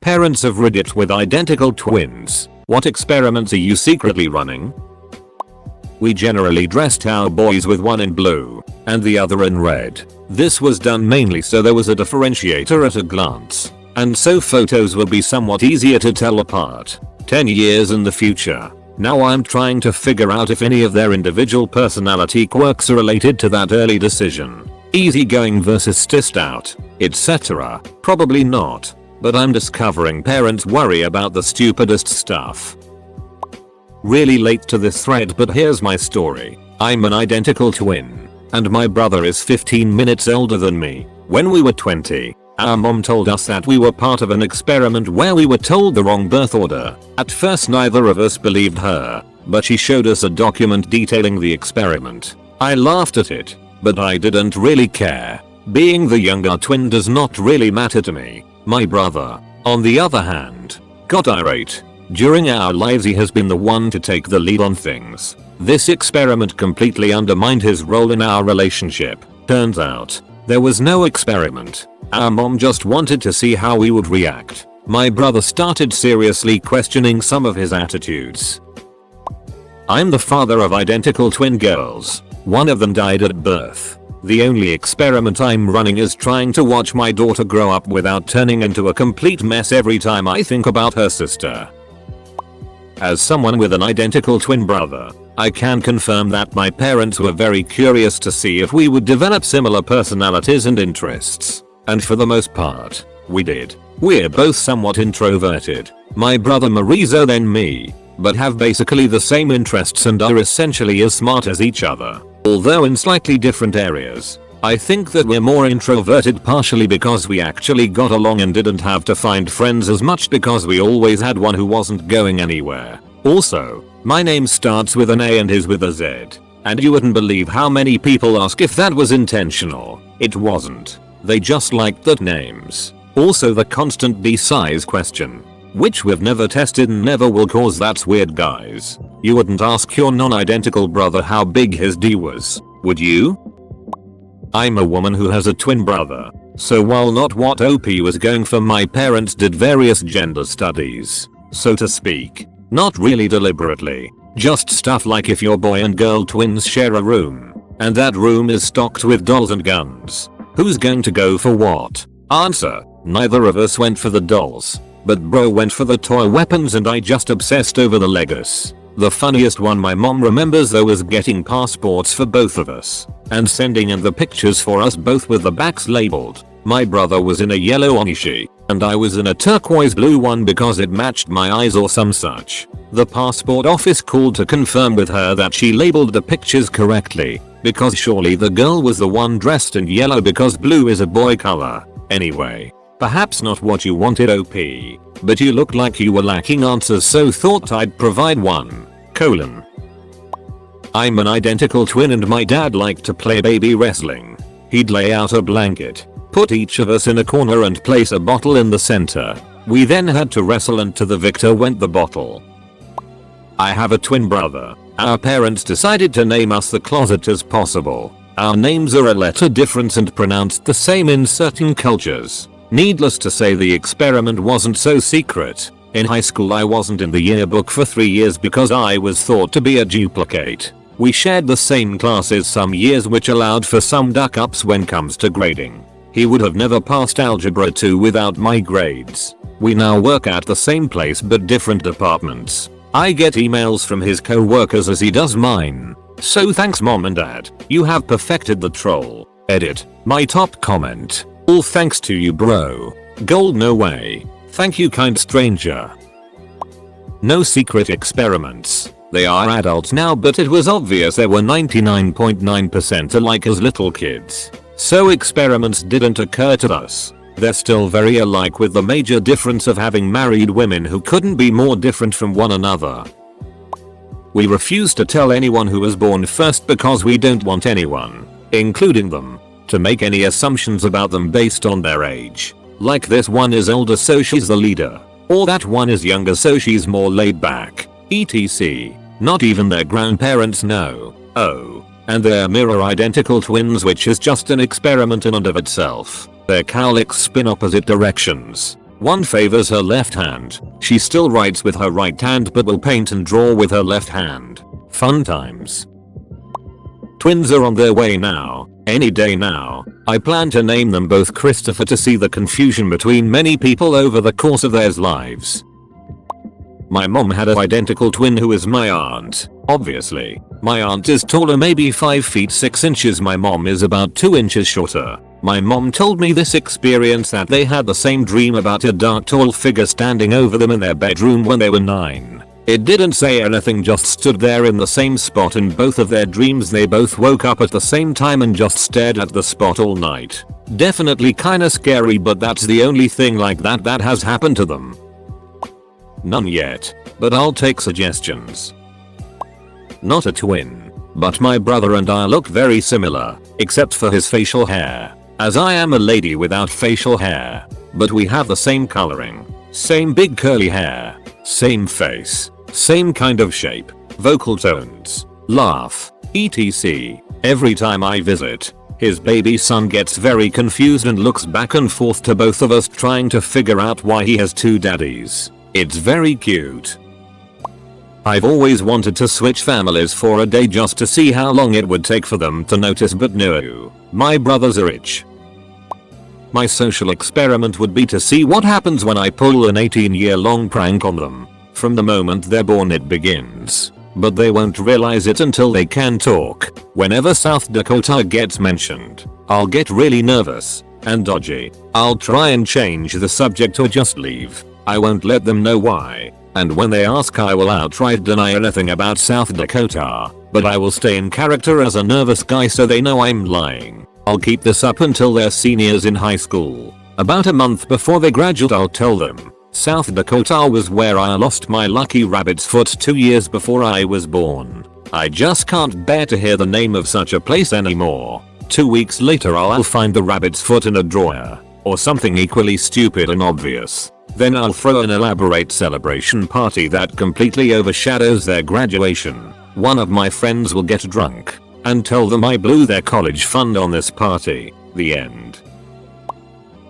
Parents of Reddit with identical twins. What experiments are you secretly running? We generally dressed our boys with one in blue and the other in red. This was done mainly so there was a differentiator at a glance, and so photos will be somewhat easier to tell apart. 10 years in the future, now I'm trying to figure out if any of their individual personality quirks are related to that early decision. Easygoing versus stressed out, etc. Probably not. But I'm discovering parents worry about the stupidest stuff. Really late to this thread, but here's my story. I'm an identical twin, and my brother is 15 minutes older than me. When we were 20, our mom told us that we were part of an experiment where we were told the wrong birth order. At first neither of us believed her, but she showed us a document detailing the experiment. I laughed at it, but I didn't really care. Being the younger twin does not really matter to me. My brother, on the other hand, got irate. During our lives he has been the one to take the lead on things. This experiment completely undermined his role in our relationship. Turns out, there was no experiment. Our mom just wanted to see how we would react. My brother started seriously questioning some of his attitudes. I'm the father of identical twin girls. One of them died at birth. The only experiment I'm running is trying to watch my daughter grow up without turning into a complete mess every time I think about her sister. As someone with an identical twin brother, I can confirm that my parents were very curious to see if we would develop similar personalities and interests. And for the most part, we did. We're both somewhat introverted. My brother more so than me, but have basically the same interests and are essentially as smart as each other. Although in slightly different areas. I think that we're more introverted partially because we actually got along and didn't have to find friends as much because we always had one who wasn't going anywhere. Also, my name starts with an A and his with a Z. And you wouldn't believe how many people ask if that was intentional. It wasn't. They just liked the names. Also the constant D size question, which we've never tested and never will cause. That's weird, guys. You wouldn't ask your non-identical brother how big his D was, would you? I'm a woman who has a twin brother, so while not what OP was going for, my parents did various gender studies, so to speak. Not really deliberately, just stuff like if your boy and girl twins share a room, and that room is stocked with dolls and guns, who's going to go for what? Answer: neither of us went for the dolls, but bro went for the toy weapons and I just obsessed over the Legos. The funniest one my mom remembers though was getting passports for both of us and sending in the pictures for us both with the backs labeled. My brother was in a yellow onishi and I was in a turquoise blue one because it matched my eyes or some such. The passport office called to confirm with her that she labeled the pictures correctly, because surely the girl was the one dressed in yellow because blue is a boy color. Anyway, perhaps not what you wanted OP, but you looked like you were lacking answers, so thought I'd provide one. I'm an identical twin and my dad liked to play baby wrestling. He'd lay out a blanket, put each of us in a corner and place a bottle in the center. We then had to wrestle and to the victor went the bottle. I have a twin brother. Our parents decided to name us the closet as possible. Our names are a letter difference and pronounced the same in certain cultures. Needless to say, the experiment wasn't so secret. In high school I wasn't in the yearbook for 3 years because I was thought to be a duplicate. We shared the same classes some years, which allowed for some duck ups when comes to grading. He would have never passed algebra 2 without my grades. We now work at the same place but different departments. I get emails from his co-workers as he does mine. So thanks mom and dad, you have perfected the troll. Edit. My top comment. All thanks to you bro. Gold no way. Thank you kind stranger. No secret experiments. They are adults now, but it was obvious they were 99.9% alike as little kids. So experiments didn't occur to us. They're still very alike, with the major difference of having married women who couldn't be more different from one another. We refuse to tell anyone who was born first because we don't want anyone, including them, to make any assumptions about them based on their age. Like this one is older so she's the leader, or that one is younger so she's more laid back, etc. Not even their grandparents know. Oh, and they're mirror identical twins, which is just an experiment in and of itself. Their cowlicks spin opposite directions. One favors her left hand. She still writes with her right hand but will paint and draw with her left hand. Fun times. Twins are on their way now. Any day now. I plan to name them both Christopher to see the confusion between many people over the course of their lives. My mom had an identical twin who is my aunt. Obviously, my aunt is taller, maybe 5 feet 6 inches. My mom is about 2 inches shorter. My mom told me this experience that they had the same dream about a dark tall figure standing over them in their bedroom when they were 9. It didn't say anything, just stood there in the same spot. In both of their dreams they both woke up at the same time and just stared at the spot all night. Definitely kinda scary, but that's the only thing like that has happened to them. None yet, but I'll take suggestions. Not a twin, but my brother and I look very similar, except for his facial hair, as I am a lady without facial hair. But we have the same coloring, same big curly hair, same face, same kind of shape, vocal tones, laugh, etc. Every time I visit, his baby son gets very confused and looks back and forth to both of us trying to figure out why he has two daddies. It's very cute. I've always wanted to switch families for a day just to see how long it would take for them to notice, but no, my brothers are rich. My social experiment would be to see what happens when I pull an 18-year-long prank on them. From the moment they're born it begins, but they won't realize it until they can talk. Whenever South Dakota gets mentioned, I'll get really nervous and dodgy. I'll try and change the subject or just leave. I won't let them know why. And when they ask, I will outright deny anything about South Dakota, but I will stay in character as a nervous guy so they know I'm lying. I'll keep this up until they're seniors in high school. About a month before they graduate I'll tell them, South Dakota was where I lost my lucky rabbit's foot 2 years before I was born. I just can't bear to hear the name of such a place anymore. 2 weeks later I'll find the rabbit's foot in a drawer, or something equally stupid and obvious. Then I'll throw an elaborate celebration party that completely overshadows their graduation. One of my friends will get drunk and tell them I blew their college fund on this party. The end.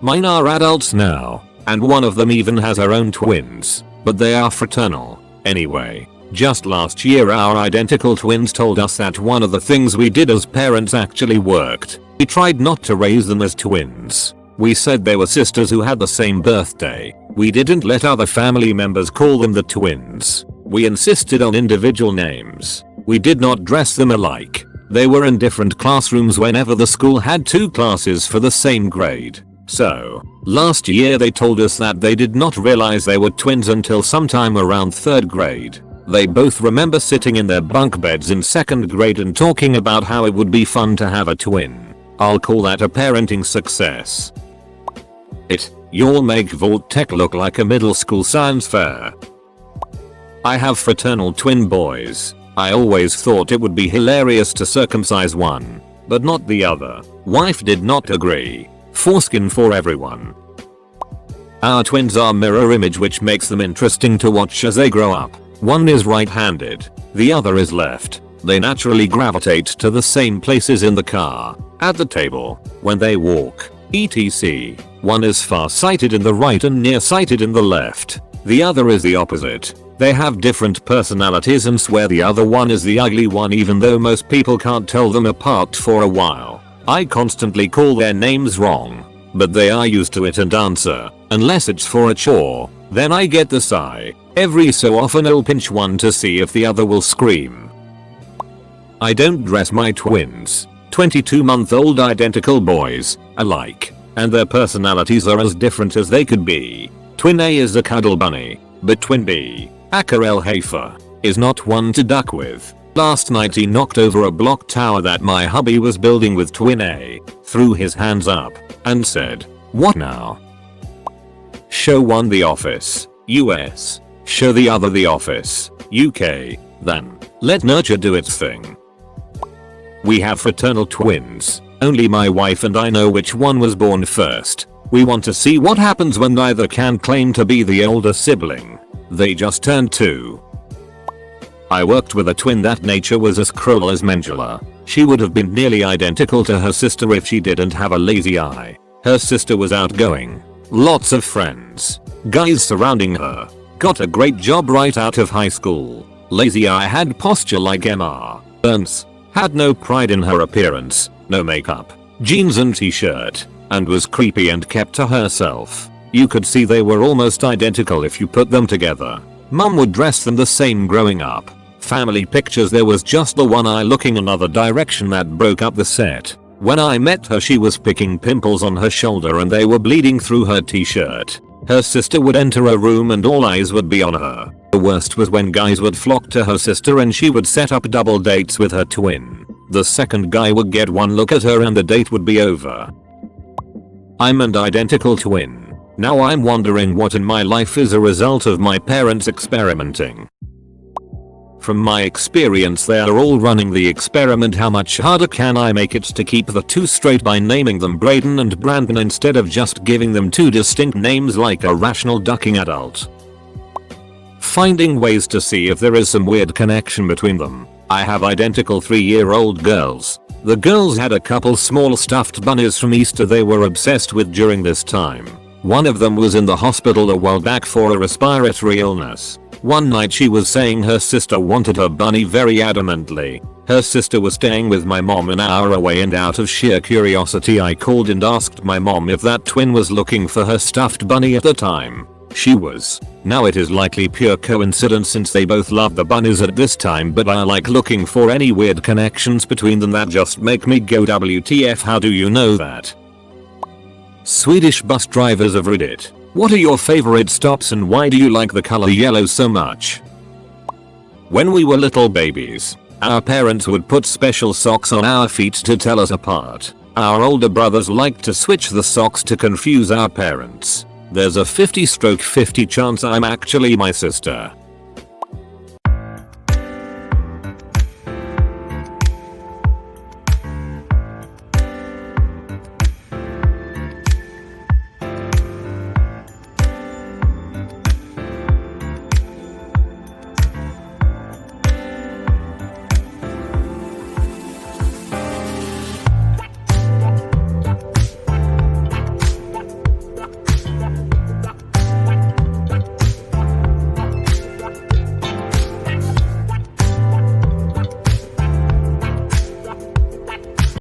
Mine are adults now, and one of them even has her own twins, but they are fraternal. Anyway, just last year our identical twins told us that one of the things we did as parents actually worked. We tried not to raise them as twins. We said they were sisters who had the same birthday. We didn't let other family members call them the twins. We insisted on individual names. We did not dress them alike. They were in different classrooms whenever the school had 2 classes for the same grade. So, last year they told us that they did not realize they were twins until sometime around 3rd grade. They both remember sitting in their bunk beds in 2nd grade and talking about how it would be fun to have a twin. I'll call that a parenting success. You'll make Vault Tech look like a middle school science fair. I have fraternal twin boys. I always thought it would be hilarious to circumcise one, but not the other. Wife did not agree. Foreskin for everyone. Our twins are mirror image, which makes them interesting to watch as they grow up. One is right-handed, the other is left. They naturally gravitate to the same places in the car, at the table, when they walk, etc. One is far-sighted in the right and nearsighted in the left. The other is the opposite. They have different personalities and swear the other one is the ugly one, even though most people can't tell them apart for a while. I constantly call their names wrong, but they are used to it and answer, unless it's for a chore. Then I get the sigh. Every so often I'll pinch one to see if the other will scream. I don't dress my twins, 22-month-old identical boys, alike, and their personalities are as different as they could be. Twin A is a cuddle bunny, but twin B, Acarel Hafer, is not one to duck with. Last night he knocked over a block tower that my hubby was building with twin A, threw his hands up, and said, "What now?" Show one The Office, US. Show the other The Office, UK. Then, let nurture do its thing. We have fraternal twins. Only my wife and I know which one was born first. We want to see what happens when neither can claim to be the older sibling. They just turned 2. I worked with a twin that nature was as cruel as Mengele. She would have been nearly identical to her sister if she didn't have a lazy eye. Her sister was outgoing, Lots of friends. Guys surrounding her. Got a great job right out of high school. Lazy, I had posture like Emma Burns. Had no pride in her appearance. No makeup. Jeans and t-shirt. And was creepy and kept to herself. You could see they were almost identical if you put them together. Mum would dress them the same growing up. Family pictures, there was just the one eye looking another direction that broke up the set. When I met her, she was picking pimples on her shoulder and they were bleeding through her t-shirt. Her sister would enter a room and all eyes would be on her. The worst was when guys would flock to her sister and she would set up double dates with her twin. The second guy would get one look at her and the date would be over. I'm an identical twin. Now I'm wondering what in my life is a result of my parents experimenting. From my experience, they are all running the experiment: how much harder can I make it to keep the two straight by naming them Braden and Brandon instead of just giving them two distinct names like a rational ducking adult. Finding ways to see if there is some weird connection between them. I have identical 3-year-old girls. The girls had a couple small stuffed bunnies from Easter they were obsessed with during this time. One of them was in the hospital a while back for a respiratory illness. One night she was saying her sister wanted her bunny very adamantly. Her sister was staying with my mom an hour away and out of sheer curiosity I called and asked my mom if that twin was looking for her stuffed bunny at the time. She was. Now it is likely pure coincidence since they both love the bunnies at this time, but I like looking for any weird connections between them that just make me go WTF, how do you know that? Swedish bus drivers of Reddit. What are your favorite stops and why do you like the color yellow so much? When we were little babies, our parents would put special socks on our feet to tell us apart. Our older brothers liked to switch the socks to confuse our parents. There's a 50/50 chance I'm actually my sister.